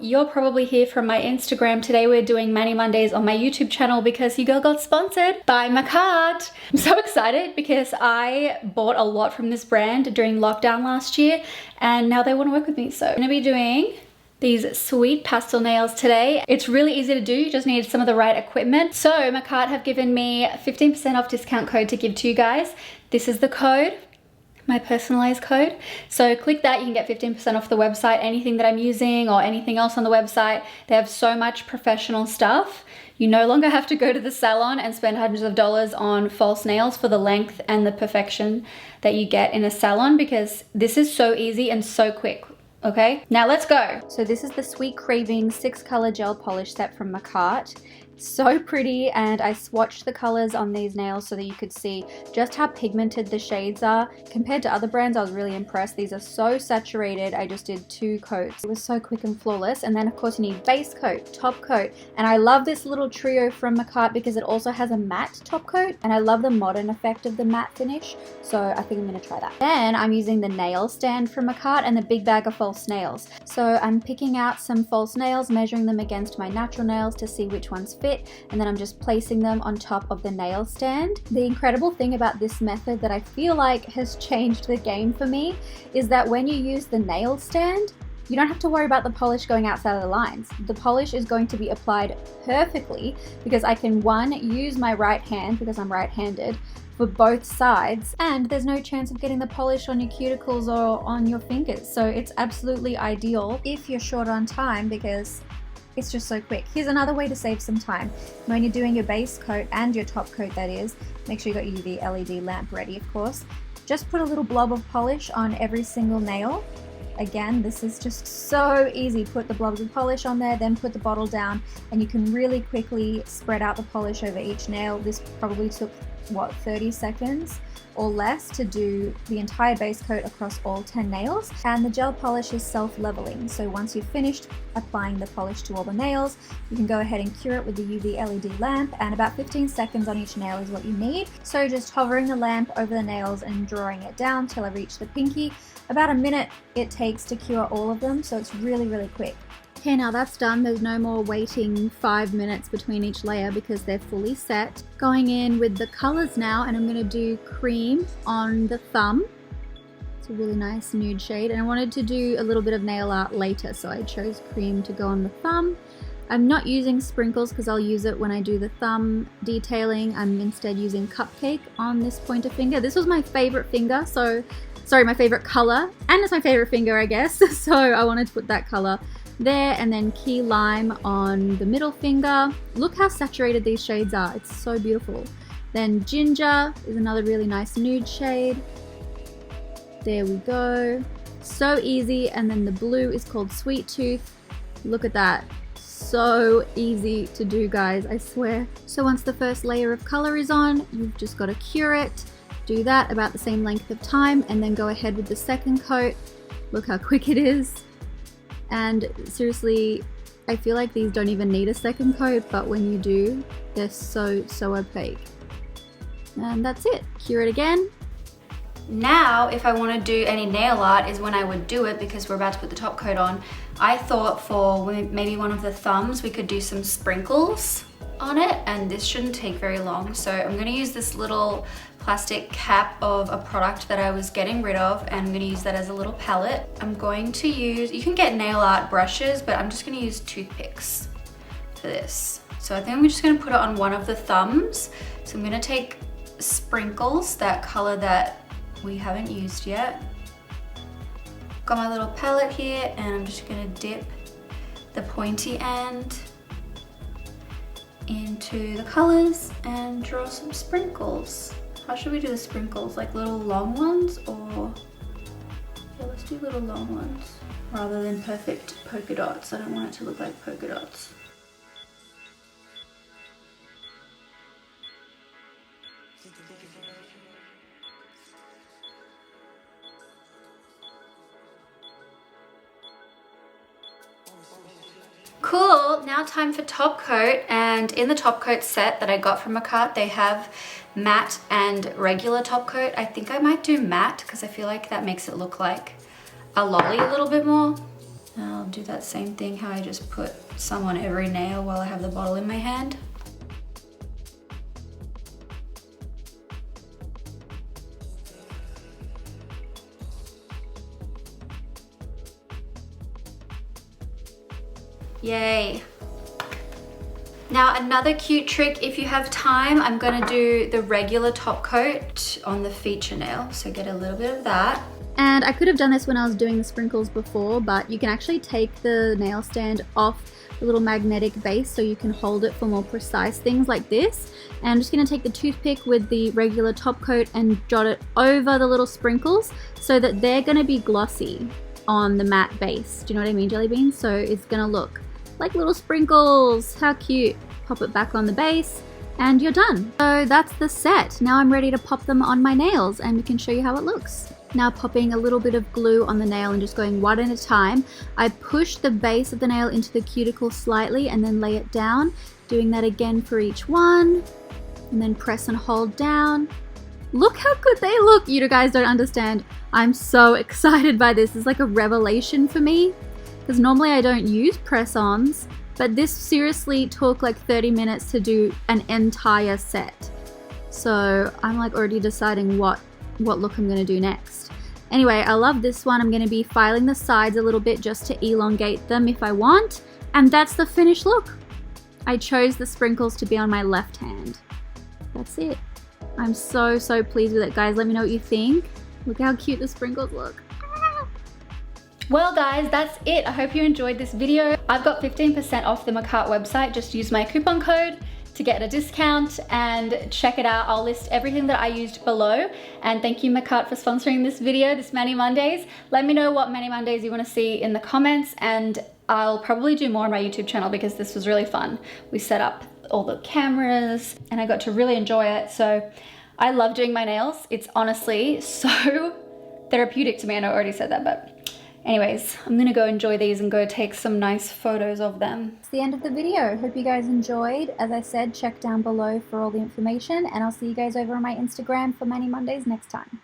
You'll probably hear from my Instagram. Today we're doing Mani Mondays on my YouTube channel because you girl got sponsored by Macart. I'm so excited because I bought a lot from this brand during lockdown last year and now they want to work with me. So I'm gonna be doing these sweet pastel nails today. It's really easy to do, you just need some of the right equipment. So Macart have given me 15% off discount code to give to you guys. This is the code, my personalized code. So click that, you can get 15% off the website, anything that I'm using or anything else on the website. They have so much professional stuff. You no longer have to go to the salon and spend hundreds of dollars on false nails for the length and the perfection that you get in a salon, because this is so easy and so quick. Okay, now let's go. So this is the Sweet Craving 6-color gel polish set from Macart. So pretty, and I swatched the colors on these nails so that you could see just how pigmented the shades are. Compared to other brands, I was really impressed. These are so saturated. I just did 2 coats. It was so quick and flawless. And then of course you need base coat, top coat, and I love this little trio from Macart because it also has a matte top coat, and I love the modern effect of the matte finish, so I think I'm gonna try that. Then I'm using the nail stand from Macart and the big bag of false nails. So I'm picking out some false nails, measuring them against my natural nails to see which ones fit, and then I'm just placing them on top of the nail stand. The incredible thing about this method that I feel like has changed the game for me is that when you use the nail stand, you don't have to worry about the polish going outside of the lines. The polish is going to be applied perfectly because I can, one, use my right hand because I'm right-handed for both sides, and there's no chance of getting the polish on your cuticles or on your fingers. So it's absolutely ideal if you're short on time because it's just so quick. Here's another way to save some time. When you're doing your base coat and your top coat, that is, make sure you got your UV LED lamp ready, of course. Just put a little blob of polish on every single nail. Again, this is just so easy. Put the blobs of polish on there, then put the bottle down, and you can really quickly spread out the polish over each nail. This probably took, what, 30 seconds or less to do the entire base coat across all 10 nails. And the gel polish is self-leveling, so once you've finished applying the polish to all the nails, you can go ahead and cure it with the UV LED lamp, and about 15 seconds on each nail is what you need. So just hovering the lamp over the nails and drawing it down till I reach the pinky. About a minute it takes to cure all of them, so it's really, really quick. Okay, now that's done. There's no more waiting 5 minutes between each layer because they're fully set. Going in with the colors now, and I'm gonna do cream on the thumb. It's a really nice nude shade, and I wanted to do a little bit of nail art later, so I chose cream to go on the thumb. I'm not using sprinkles because I'll use it when I do the thumb detailing. I'm instead using Cupcake on this pointer finger. This was my favorite finger, my favorite color, and it's my favorite finger, I guess. So I wanted to put that color there, and then Key Lime on the middle finger. Look how saturated these shades are. It's so beautiful. Then Ginger is another really nice nude shade. There we go. So easy. And then the blue is called Sweet Tooth. Look at that. So easy to do, guys, I swear. So once the first layer of color is on, you've just got to cure it. Do that about the same length of time, and then go ahead with the second coat. Look how quick it is. And seriously, I feel like these don't even need a second coat, but when you do, they're so opaque. And that's it. Cure it again. Now, if I want to do any nail art is when I would do it, because we're about to put the top coat on. I thought for maybe one of the thumbs we could do some sprinkles on it, and this shouldn't take very long. So I'm going to use this little plastic cap of a product that I was getting rid of, and I'm going to use that as a little palette. I'm going to use, you can get nail art brushes, but I'm just going to use toothpicks for this. So I think I'm just going to put it on one of the thumbs. So I'm going to take sprinkles, that color that we haven't used yet. Got my little palette here, and I'm just going to dip the pointy end into the colors and draw some sprinkles. How should we do the sprinkles? Like little long ones, or yeah, let's do little long ones rather than perfect polka dots. I don't want it to look like polka dots. Cool, now time for top coat. And in the top coat set that I got from Macart, they have matte and regular top coat. I think I might do matte because I feel like that makes it look like a lolly a little bit more. I'll do that same thing, how I just put some on every nail while I have the bottle in my hand. Yay. Now another cute trick, if you have time, I'm gonna do the regular top coat on the feature nail. So get a little bit of that. And I could have done this when I was doing the sprinkles before, but you can actually take the nail stand off the little magnetic base so you can hold it for more precise things like this. And I'm just gonna take the toothpick with the regular top coat and jot it over the little sprinkles so that they're gonna be glossy on the matte base. Do you know what I mean, jelly beans? So it's gonna look like little sprinkles. How cute. Pop it back on the base and you're done. So that's the set. Now I'm ready to pop them on my nails and we can show you how it looks. Now popping a little bit of glue on the nail and just going one at a time. I push the base of the nail into the cuticle slightly and then lay it down. Doing that again for each one. And then press and hold down. Look how good they look. You guys don't understand. I'm so excited by this. It's like a revelation for me. Because normally I don't use press-ons, but this seriously took like 30 minutes to do an entire set. So I'm like already deciding what look I'm gonna do next. Anyway, I love this one. I'm gonna be filing the sides a little bit just to elongate them if I want. And that's the finished look. I chose the sprinkles to be on my left hand. That's it. I'm so pleased with it, guys. Let me know what you think. Look how cute the sprinkles look. Well guys, that's it. I hope you enjoyed this video. I've got 15% off the McCart website. Just use my coupon code to get a discount and check it out. I'll list everything that I used below. And thank you McCart for sponsoring this video, this Mani Mondays. Let me know what Mani Mondays you want to see in the comments and I'll probably do more on my YouTube channel because this was really fun. We set up all the cameras and I got to really enjoy it. So I love doing my nails. It's honestly so therapeutic to me. I know I already said that, but anyways, I'm gonna go enjoy these and go take some nice photos of them. It's the end of the video. Hope you guys enjoyed. As I said, check down below for all the information and I'll see you guys over on my Instagram for Mani Mondays next time.